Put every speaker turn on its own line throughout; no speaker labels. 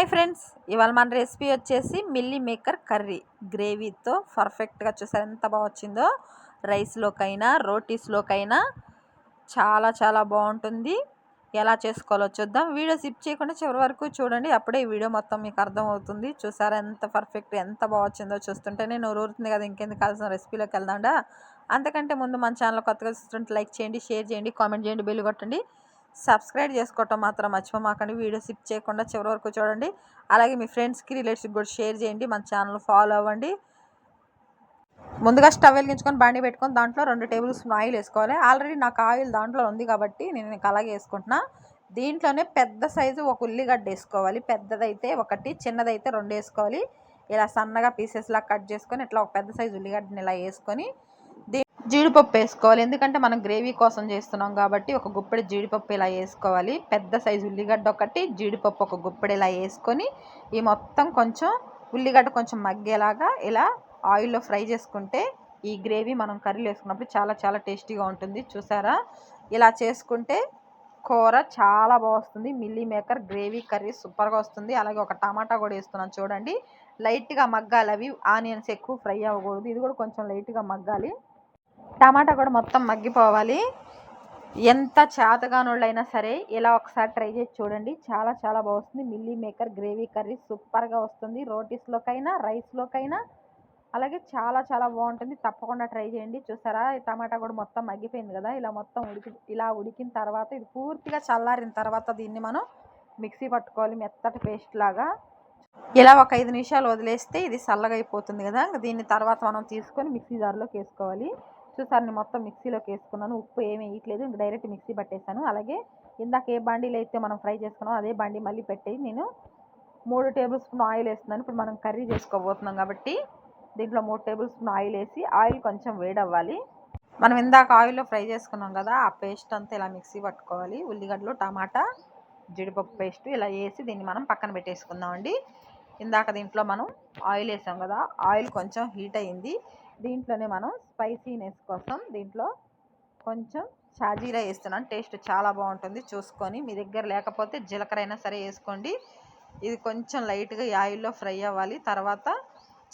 Hi friends, ఇవాళ మన recipe వచ్చేసి మిల్లీ మేకర్ కర్రీ గ్రేవీతో పర్ఫెక్ట్గా చూసారు ఎంత బాగా వచ్చిందో. రైస్లోకైనా రోటీస్లోకైనా చాలా చాలా బాగుంటుంది. ఎలా చేసుకోవాలో చూద్దాం. వీడియో స్కిప్ చేయకుండా చివరి వరకు చూడండి, అప్పుడే ఈ వీడియో మొత్తం మీకు అర్థమవుతుంది. చూసారా ఎంత పర్ఫెక్ట్ ఎంత బాగా వచ్చిందో. చూస్తుంటేనే నోరు ఊరుతుంది కదా, ఇంకెందుకు కావాల్సిన రెసిపీలోకి వెళ్దాండా. అంతకంటే ముందు మన ఛానల్ కొత్తగా చూస్తుంటే లైక్ చేయండి, షేర్ చేయండి, కామెంట్ చేయండి, బెల్ కొట్టండి. సబ్స్క్రైబ్ చేసుకోవటం మాత్రం మర్చిపోమాకండి. వీడియో స్కిప్ చేయకుండా చివరి వరకు చూడండి. అలాగే మీ ఫ్రెండ్స్కి రిలేటివ్స్కి కూడా షేర్ చేయండి. మన ఛానల్ ఫాలో అవ్వండి. ముందుగా స్టవ్ వెలిగించుకొని బండి పెట్టుకొని దాంట్లో 2 టేబుల్ స్పూన్ ఆయిల్ వేసుకోవాలి. ఆల్రెడీ నాకు ఆయిల్ దాంట్లో ఉంది కాబట్టి నేను అలాగే వేసుకుంటున్నా. దీంట్లోనే పెద్ద సైజు ఒక ఉల్లిగడ్డ వేసుకోవాలి. పెద్దదైతే 1, చిన్నదైతే 2 వేసుకోవాలి. ఇలా సన్నగా పీసెస్లా కట్ చేసుకొని ఇట్లా ఒక పెద్ద సైజు ఉల్లిగడ్డని ఇలా వేసుకొని జీడిపప్పు వేసుకోవాలి. ఎందుకంటే మనం గ్రేవీ కోసం చేస్తున్నాం కాబట్టి ఒక గుప్పెడు జీడిపప్పు ఇలా వేసుకోవాలి. పెద్ద సైజు ఉల్లిగడ్డ 1, జీడిపప్పు ఒక గుప్పెడు ఇలా వేసుకొని ఈ మొత్తం కొంచెం ఉల్లిగడ్డ కొంచెం మగ్గేలాగా ఇలా ఆయిల్లో ఫ్రై చేసుకుంటే ఈ గ్రేవీ మనం కర్రీలో వేసుకున్నప్పుడు చాలా చాలా టేస్టీగా ఉంటుంది. చూసారా, ఇలా చేసుకుంటే కూర చాలా బాగుంది. మిల్లీ మేకర్ గ్రేవీ కర్రీ సూపర్గా వస్తుంది. అలాగే ఒక టమాటా కూడా వేస్తున్నాను చూడండి. లైట్గా మగ్గాలి, అవి ఆనియన్స్ ఎక్కువ ఫ్రై అవ్వకూడదు. ఇది కూడా కొంచెం లైట్గా మగ్గాలి. టమాటా కూడా మొత్తం మగ్గిపోవాలి. ఎంత చేతగానోళ్ళైనా సరే ఇలా ఒకసారి ట్రై చేసి చూడండి, చాలా చాలా బాగుంటుంది. మిల్లీ మేకర్ గ్రేవీ కర్రీ సూపర్గా వస్తుంది. రోటీస్లోకైనా రైస్లోకైనా అలాగే చాలా చాలా బాగుంటుంది. తప్పకుండా ట్రై చేయండి. చూసారా, టమాటా కూడా మొత్తం మగ్గిపోయింది కదా. ఇలా మొత్తం ఉడికిన తర్వాత ఇది పూర్తిగా చల్లారిన తర్వాత దీన్ని మనం మిక్సీ పట్టుకోవాలి మెత్తటి పేస్ట్ లాగా. ఇలా ఒక 5 నిమిషాలు వదిలేస్తే ఇది చల్లగా అయిపోతుంది కదా. దీన్ని తర్వాత మనం తీసుకొని మిక్సీ జార్లోకి వేసుకోవాలి. చూసారు, నేను మొత్తం మిక్సీలోకి వేసుకున్నాను. ఉప్పు ఏమీ వేయట్లేదు, డైరెక్ట్ మిక్సీ పట్టేశాను. అలాగే ఇందాక ఏ బండిలో అయితే మనం ఫ్రై చేసుకున్నామో అదే బండి మళ్ళీ పెట్టి నేను 3 టేబుల్ స్పూన్ ఆయిల్ వేస్తున్నాను. ఇప్పుడు మనం కర్రీ చేసుకోబోతున్నాం కాబట్టి దీంట్లో 3 టేబుల్ స్పూన్ ఆయిల్ వేసి ఆయిల్ కొంచెం వేడవ్వాలి. మనం ఇందాక ఆయిల్లో ఫ్రై చేసుకున్నాం కదా, ఆ పేస్ట్ అంతా ఇలా మిక్సీ పట్టుకోవాలి. ఉల్లిగడ్డలు, టమాటా, జీడిపప్పు పేస్ట్ ఇలా వేసి దీన్ని మనం పక్కన పెట్టేసుకుందామండి. ఇందాక దీంట్లో మనం ఆయిల్ వేసాం కదా, ఆయిల్ కొంచెం హీట్ అయింది. దీంట్లోనే మనం స్పైసీనెస్ కోసం దీంట్లో కొంచెం షాజీరా వేస్తున్నాను. టేస్ట్ చాలా బాగుంటుంది. చూసుకొని మీ దగ్గర లేకపోతే జీలకర్ర అయినా సరే వేసుకోండి. ఇది కొంచెం లైట్గా ఈ ఆయిల్లో ఫ్రై అవ్వాలి. తర్వాత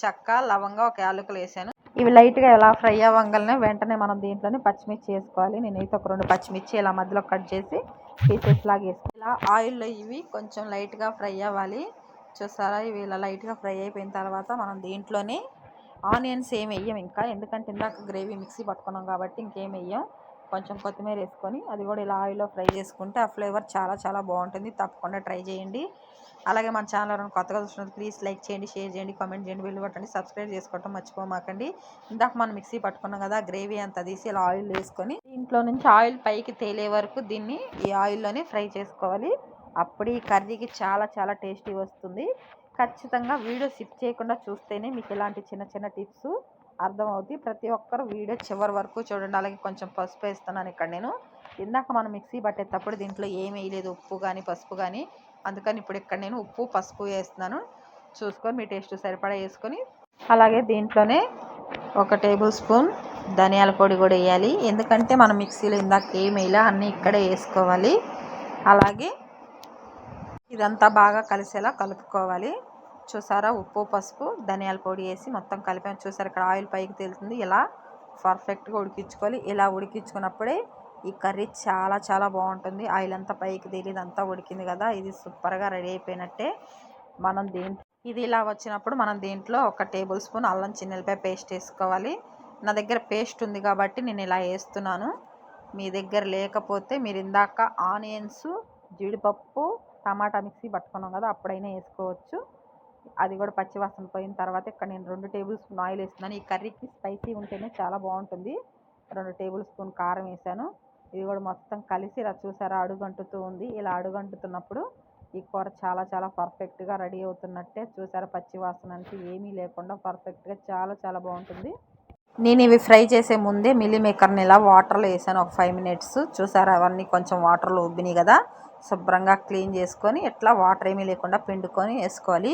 చెక్క, లవంగా, ఒక యాలకులు వేసాను. ఇవి లైట్గా ఎలా ఫ్రై అవ్వగానే వెంటనే మనం దీంట్లోనే పచ్చిమిర్చి వేసుకోవాలి. నేనైతే ఒక 2 పచ్చిమిర్చి ఇలా మధ్యలో కట్ చేసి పీసెస్ లాగా వేసుకోవాలి. ఇలా ఆయిల్లో ఇవి కొంచెం లైట్గా ఫ్రై అవ్వాలి. చూసారా, ఇవి ఇలా లైట్గా ఫ్రై అయిపోయిన తర్వాత మనం దీంట్లోనే ఆనియన్స్ ఏం వేయం ఇంకా, ఎందుకంటే ఇందాక గ్రేవీ మిక్సీ పట్టుకున్నాం కాబట్టి ఇంకేం వేయం. కొంచెం కొత్తిమీర వేసుకొని అది కూడా ఇలా ఆయిల్లో ఫ్రై చేసుకుంటే ఆ ఫ్లేవర్ చాలా చాలా బాగుంటుంది. తప్పకుండా ట్రై చేయండి. అలాగే మన ఛానల్ కొత్తగా చూసినట్టు ప్లీజ్ లైక్ చేయండి, షేర్ చేయండి, కామెంట్ చేయండి, బెల్ కొట్టండి, సబ్స్క్రైబ్ చేసుకోవటం మర్చిపోమాకండి. ఇందాక మనం మిక్సీ పట్టుకున్నాం కదా, గ్రేవీ అంతా తీసి ఇలా ఆయిల్ వేసుకొని దీంట్లో నుంచి ఆయిల్ పైకి తేలే వరకు దీన్ని ఈ ఆయిల్లోనే ఫ్రై చేసుకోవాలి. అప్పుడు ఈ కర్రీకి చాలా చాలా టేస్టీ వస్తుంది. ఖచ్చితంగా వీడియో స్కిప్ చేయకుండా చూస్తేనే మీకు ఇలాంటి చిన్న చిన్న టిప్స్ అర్థమవుతాయి. ప్రతి ఒక్కరు వీడియో చివరి వరకు చూడండి. అలాగే కొంచెం పసుపు వేస్తున్నాను ఇక్కడ నేను. ఇందాక మనం మిక్సీ పట్టేటప్పుడు దీంట్లో ఏమీ వేయలేదు, ఉప్పు కానీ పసుపు కానీ. అందుకని ఇప్పుడు ఇక్కడ నేను ఉప్పు పసుపు వేస్తున్నాను. చూసుకొని మీ టేస్ట్ సరిపడా వేసుకొని, అలాగే దీంట్లోనే 1 టేబుల్ స్పూన్ ధనియాల పొడి కూడా వేయాలి. ఎందుకంటే మనం మిక్సీలో ఇందాక ఏమి వేయాలి, అన్నీ ఇక్కడే వేసుకోవాలి. అలాగే ఇదంతా బాగా కలిసేలా కలుపుకోవాలి. చూసారా, ఉప్పు పసుపు ధనియాల పొడి వేసి మొత్తం కలిపాను. చూసారా, ఇక్కడ ఆయిల్ పైకి తేలుతుంది. ఇలా పర్ఫెక్ట్గా ఉడికించుకోవాలి. ఇలా ఉడికించుకున్నప్పుడే ఈ కర్రీ చాలా చాలా బాగుంటుంది. ఆయిల్ అంతా పైకి తేలిది అంతా ఉడికింది కదా, ఇది సూపర్గా రెడీ అయిపోయినట్టే. మనం ఇది ఇలా వచ్చినప్పుడు మనం దీంట్లో 1 టేబుల్ స్పూన్ అల్లం చిన్నులపాయ పేస్ట్ వేసుకోవాలి. నా దగ్గర పేస్ట్ ఉంది కాబట్టి నేను ఇలా వేస్తున్నాను. మీ దగ్గర లేకపోతే మీరు ఇందాక ఆనియన్స్, జీడిపప్పు, టమాటా మిక్సీ పట్టుకున్నాం కదా, అప్పుడైనా వేసుకోవచ్చు. అది కూడా పచ్చివాసన పోయిన తర్వాత ఇక్కడ నేను 2 టేబుల్ స్పూన్ ఆయిల్ వేస్తున్నాను. ఈ కర్రీకి స్పైసీ ఉంటేనే చాలా బాగుంటుంది. 2 టేబుల్ స్పూన్ కారం వేసాను. ఇది కూడా మొత్తం కలిసి ఇలా చూసారా అడుగంటుతూ ఉంది. ఇలా అడుగంటుతున్నప్పుడు ఈ కూర చాలా చాలా పర్ఫెక్ట్గా రెడీ అవుతున్నట్టే. చూసారా, పచ్చివాసన అంటే ఏమీ లేకుండా పర్ఫెక్ట్గా చాలా చాలా బాగుంటుంది. నేను ఇవి ఫ్రై చేసే ముందే మిల్లీ మేకర్ని ఇలా వాటర్లో వేసాను ఒక 5 మినిట్స్. చూసారా, అవన్నీ కొంచెం వాటర్లో ఉబ్బినాయి కదా. శుభ్రంగా క్లీన్ చేసుకొని ఇట్లా వాటర్ ఏమీ లేకుండా పిండుకొని వేసుకోవాలి.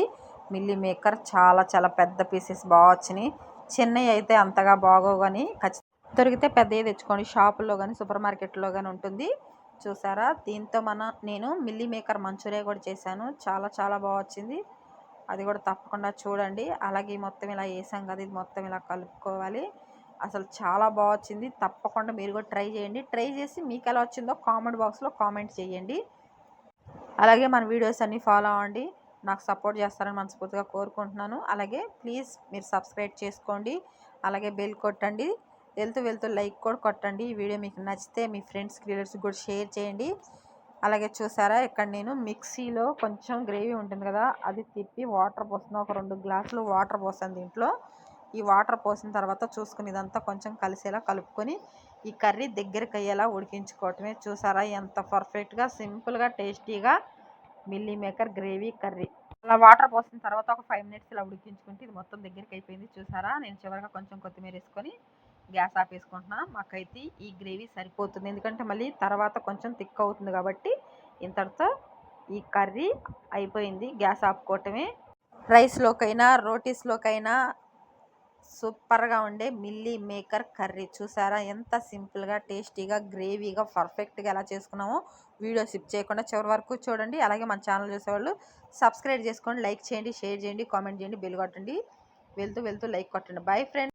మిల్లీ మేకర్ చాలా చాలా పెద్ద పీసెస్ బాగా వచ్చినాయి. చిన్నవి అయితే అంతగా బాగోవు, కానీ దొరికితే పెద్దవి తెచ్చుకోండి. షాపుల్లో కానీ సూపర్ మార్కెట్లో కానీ ఉంటుంది. చూసారా, దీంతో నేను మిల్లీ మేకర్ మంచూరియా కూడా చేశాను. చాలా చాలా బాగా వచ్చింది. అది కూడా తప్పకుండా చూడండి. అలాగే మొత్తం ఇలా వేసాం కదా, ఇది మొత్తం ఇలా కలుపుకోవాలి. అసలు చాలా బాగా వచ్చింది. తప్పకుండా మీరు కూడా ట్రై చేయండి. ట్రై చేసి మీకు ఎలా వచ్చిందో కామెంట్ బాక్స్లో కామెంట్ చేయండి. అలాగే మన వీడియోస్ అన్నీ ఫాలో అవ్వండి. నాకు సపోర్ట్ చేస్తారని మనస్ఫూర్తిగా కోరుకుంటున్నాను. అలాగే ప్లీజ్ మీరు సబ్స్క్రైబ్ చేసుకోండి. అలాగే బెల్ కొట్టండి. వెళ్తూ లైక్ కూడా కొట్టండి. ఈ వీడియో మీకు నచ్చితే మీ ఫ్రెండ్స్కి రిలేటివ్స్కి కూడా షేర్ చేయండి. అలాగే చూసారా, ఇక్కడ నేను మిక్సీలో కొంచెం గ్రేవీ ఉంటుంది కదా, అది తిప్పి వాటర్ పోస్తున్నాను. ఒక 2 గ్లాసులు వాటర్ పోసాను దీంట్లో. ఈ వాటర్ పోసిన తర్వాత చూసుకుని ఇదంతా కొంచెం కలిసేలా కలుపుకొని ఈ కర్రీ దగ్గరికి అయ్యేలా ఉడికించుకోవటమే. చూసారా ఎంత పర్ఫెక్ట్గా, సింపుల్గా, టేస్టీగా మిల్లీ మేకర్ గ్రేవీ కర్రీ. అలా వాటర్ పోసిన తర్వాత ఒక 5 మినిట్స్ ఇలా ఉడికించుకుంటే ఇది మొత్తం దగ్గరికి అయిపోయింది. చూసారా, నేను చివరిగా కొంచెం కొత్తిమీర వేసుకొని గ్యాస్ ఆపేసుకుంటున్నా. మాకైతే ఈ గ్రేవీ సరిపోతుంది, ఎందుకంటే మళ్ళీ తర్వాత కొంచెం థిక్ అవుతుంది కాబట్టి. ఇంతటితో ఈ కర్రీ అయిపోయింది. గ్యాస్ ఆపుకోవటమే. రైస్లోకైనా రోటీస్లోకైనా సూపర్గా ఉండే మిల్లీ మేకర్ కర్రీ. చూసారా ఎంత సింపుల్గా, టేస్టీగా, గ్రేవీగా, పర్ఫెక్ట్గా ఎలా చేసుకున్నామో. వీడియో స్కిప్ చేయకుండా చివరి వరకు చూడండి. అలాగే మన ఛానల్ చూసేవాళ్ళు సబ్స్క్రైబ్ చేసుకోండి, లైక్ చేయండి, షేర్ చేయండి, కామెంట్ చేయండి, బెల్ కొట్టండి. వెళ్తూ లైక్ కొట్టండి. Bye friends.